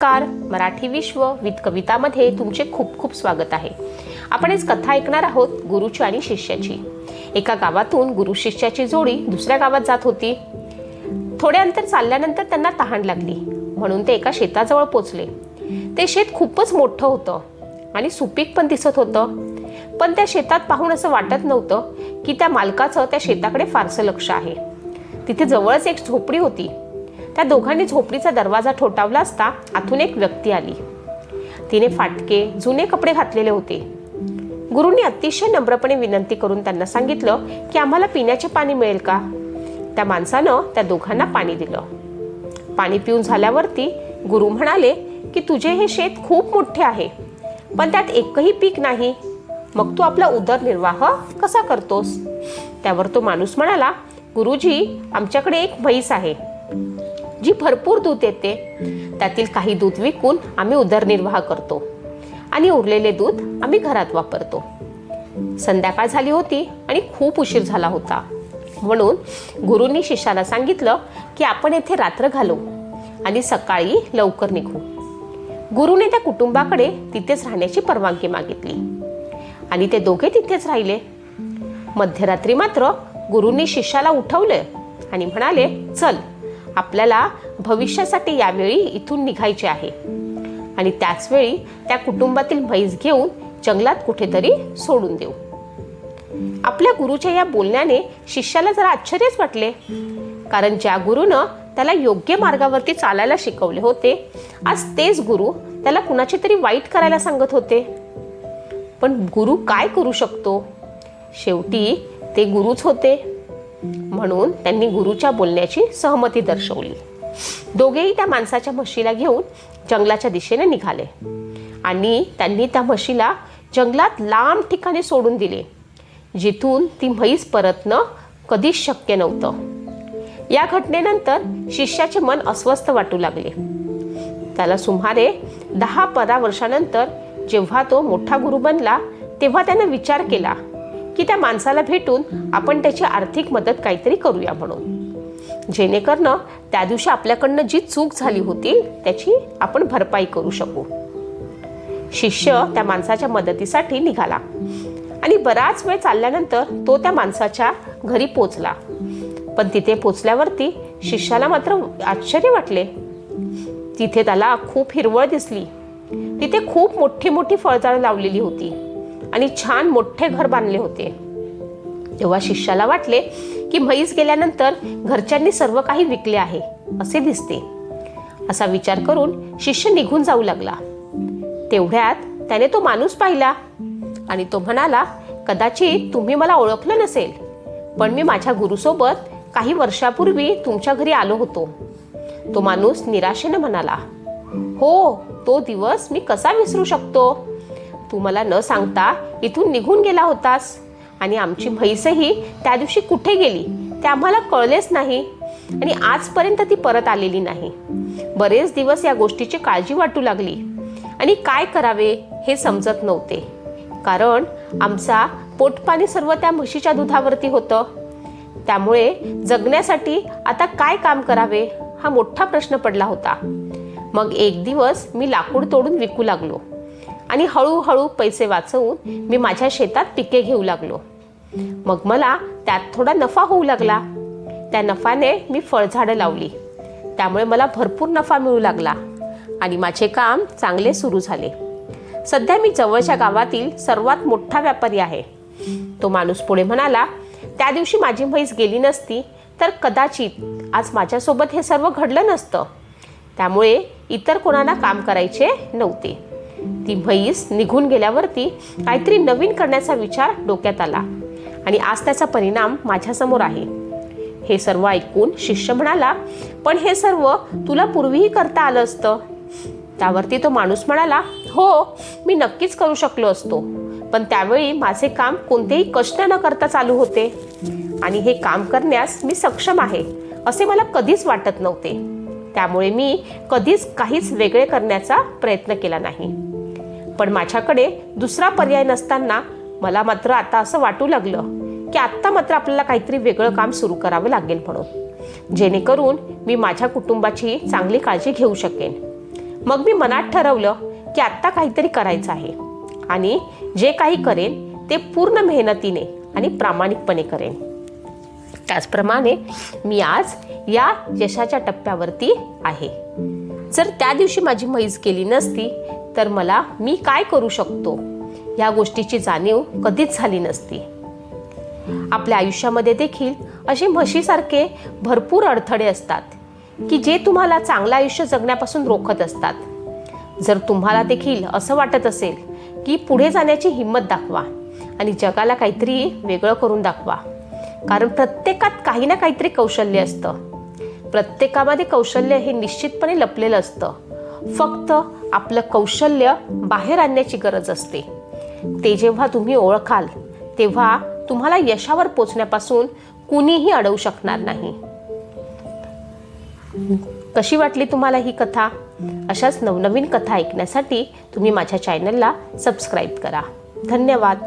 नमस्कार. मराठी विश्व विथ कवितामध्ये तुमचे खूप खूप स्वागत आहे. आपण आज कथा ऐकणार आहोत गुरुची आणि शिष्याची. एका गावातून गुरु शिष्याची जोडी दुसऱ्या गावात जात होती. थोडे अंतर चालल्यानंतर त्यांना तहान लागली म्हणून ते एका शेताजवळ पोचले. ते शेत खूपच मोठं होतं आणि सुपीक पण दिसत होतं. पण त्या शेतात पाहून असं वाटत नव्हतं की त्या मालकाचं त्या शेताकडे फारसं लक्ष आहे. तिथे जवळच एक झोपडी होती. त्या दोघांनी झोपडीचा दरवाजा ठोठावला असता आतून एक व्यक्ती आली. तिने फाटके जुने कपडे घातलेले होते. गुरूंनी अतिशय नम्रपणे विनंती करून त्यांना सांगितलं की आम्हाला पिण्याचे पाणी मिळेल का. त्या माणसानं त्या दोघांना पाणी दिलं. पाणी पिऊन झाल्यावरती गुरु म्हणाले की तुझे हे शेत खूप मोठे आहे पण त्यात एकही पीक नाही, मग तू आपला उदरनिर्वाह कसा करतोस. त्यावर तो माणूस म्हणाला, गुरुजी, आमच्याकडे एक म्हैस आहे जी भरपूर दूध देते. त्यातील काही दूध विकून आम्ही उदरनिर्वाह करतो आणि उरलेले दूध आम्ही घरात वापरतो. संध्याकाळ झाली होती आणि खूप उशीर झाला होता म्हणून गुरूंनी शिष्याला सांगितलं की आपण येथे रात्र घालवू आणि सकाळी लवकर निघू. गुरुने त्या कुटुंबाकडे तिथेच राहण्याची परवानगी मागितली आणि ते दोघे तिथेच राहिले. मध्यरात्री मात्र गुरूंनी शिष्याला उठवले आणि म्हणाले, चल, आपल्याला भविष्यासाठी यावेळी इथून निघायचे आहे. आणि त्याच वेळी त्या कुटुंबातील म्हैस घेऊन जंगलात कुठेतरी सोडून देऊ. आपल्या गुरुच्या या बोलण्याने शिष्याला जरा आश्चर्यच वाटले, कारण ज्या गुरुनं त्याला योग्य मार्गावरती चालायला शिकवले होते आज तेच गुरु त्याला कुणाचे तरी वाईट करायला सांगत होते. पण गुरु काय करू शकतो, शेवटी ते गुरुच होते. म्हणून त्यांनी गुरुच्या बोलण्याची सहमती दर्शवली. दोघेही त्या माणसाच्या म्हशीला घेऊन जंगलाच्या दिशेने निघाले आणि त्यांनी त्या म्हशीला जंगलात लांब ठिकाणी सोडून दिले जिथून ती म्हैस परतणं कधीच शक्य नव्हतं. या घटनेनंतर शिष्याचे मन अस्वस्थ वाटू लागले. त्याला सुमारे 10-12 वर्षानंतर जेव्हा तो मोठा गुरु बनला तेव्हा त्याने विचार केला की त्या माणसाला भेटून आपण त्याची आर्थिक मदत काहीतरी करूया म्हणून, जेणेकरून त्या दिवशी आपल्याकडनं जी चूक झाली होती त्याची आपण भरपाई करू शकू. शिष्य त्या माणसाच्या मदतीसाठी निघाला आणि बराच वेळ चालल्यानंतर तो त्या माणसाच्या घरी पोचला. पण तिथे पोचल्यावरती शिष्याला मात्र आश्चर्य वाटले. तिथे त्याला खूप हिरवळ दिसली. तिथे खूप मोठी मोठी फळझाडं लावलेली होती आणि छान मोठे घर बांधले होते. तेव्हा शिष्याला वाटले की म्हैस गेल्यानंतर घरच्यांनी सर्व काही विकले आहे असे दिसते. असा विचार करून शिष्य निघून जाऊ लागला. तेवढ्यात त्याने तो माणूस पाहिला आणि तो म्हणाला, कदाचित तुम्ही मला ओळखलं नसेल पण मी माझ्या गुरुसोबत काही वर्षापूर्वी तुमच्या घरी आलो होतो. तो माणूस निराशेने म्हणाला, हो, तो दिवस मी कसा विसरू शकतो. तू मला न सांगता इथून निघून गेला होतास आणि आमची म्हैसही त्या दिवशी कुठे गेली ते आम्हाला कळलेच नाही आणि आजपर्यंत ती परत आलेली नाही. बरेच दिवस या गोष्टीची काळजी वाटू लागली आणि काय करावे हे समजत नव्हते, कारण आमचा पोटपाणी सर्व त्या म्हशीच्या दुधावरती होतं. त्यामुळे जगण्यासाठी आता काय काम करावे हा मोठा प्रश्न पडला होता. मग एक दिवस मी लाकूड तोडून विकू लागलो आणि हळूहळू पैसे वाचवून मी माझ्या शेतात पिके घेऊ लागलो. मग मला त्यात थोडा नफा होऊ लागला. त्या नफाने मी फळझाडं लावली, त्यामुळे मला भरपूर नफा मिळू लागला आणि माझे काम चांगले सुरू झाले. सध्या मी जवळच्या गावातील सर्वात मोठा व्यापारी आहे. तो माणूस पुढे म्हणाला, त्या दिवशी माझी म्हैस गेली नसती तर कदाचित आज माझ्यासोबत हे सर्व घडलं नसतं. त्यामुळे इतर कोणाला काम करायचे नव्हते. ती म्हैस निघून गेल्यावरती काहीतरी नवीन करण्याचा विचार डोक्यात आला आणि आज त्याचा परिणाम माझ्यासमोर आहे. हे सर्व ऐकून शिष्य म्हणाला, पण हे सर्व तुला पूर्वीही करता आलं असतं. त्यावरती तो माणूस म्हणाला, हो, मी नक्कीच करू शकलो असतो, पण त्यावेळी माझे काम कोणतेही कष्ट न करता चालू होते आणि हे काम करण्यास मी सक्षम आहे असे मला कधीच वाटत नव्हते. त्यामुळे मी कधीच काहीच वेगळे करण्याचा प्रयत्न केला नाही. पण माझ्याकडे दुसरा पर्याय नसताना मला मात्र आता असं वाटू लागलं की आत्ता मात्र आपल्याला काहीतरी वेगळं काम सुरू करावं लागेल म्हणून, जेणेकरून मी माझ्या कुटुंबाची चांगली काळजी घेऊ शकेन मग मी मनात ठरवलं की आत्ता काहीतरी करायचं आहे आणि जे काही करेन ते पूर्ण मेहनतीने आणि प्रामाणिकपणे करेन. त्याचप्रमाणे मी आज या यशाच्या टप्प्यावरती आहे. जर त्या दिवशी माझी म्हैस केली नसती तर मला मी काय करू शकतो या गोष्टीची जाणीव कधीच झाली नसती. आपल्या आयुष्यामध्ये देखील असे म्हशीसारखे भरपूर अडथळे असतात की जे तुम्हाला चांगलं आयुष्य जगण्यापासून रोखत असतात. जर तुम्हाला देखील असं वाटत असेल की पुढे जाण्याची हिंमत दाखवा आणि जगाला काहीतरी वेगळं करून दाखवा, कारण प्रत्येकात काही ना काहीतरी कौशल्य असतं. प्रत्येकामध्ये कौशल्य हे निश्चितपणे लपलेलं असतं. फक्त आपलं कौशल्य बाहेर आणण्याची गरज असते. ते जेव्हा तुम्ही ओळखाल तेव्हा तुम्हाला यशावर पोचण्यापासून कुणीही अडवू शकणार नाही. कशी वाटली तुम्हाला ही कथा? अशाच नवनवीन कथा ऐकण्यासाठी तुम्ही माझ्या चॅनलला सबस्क्राईब करा. धन्यवाद.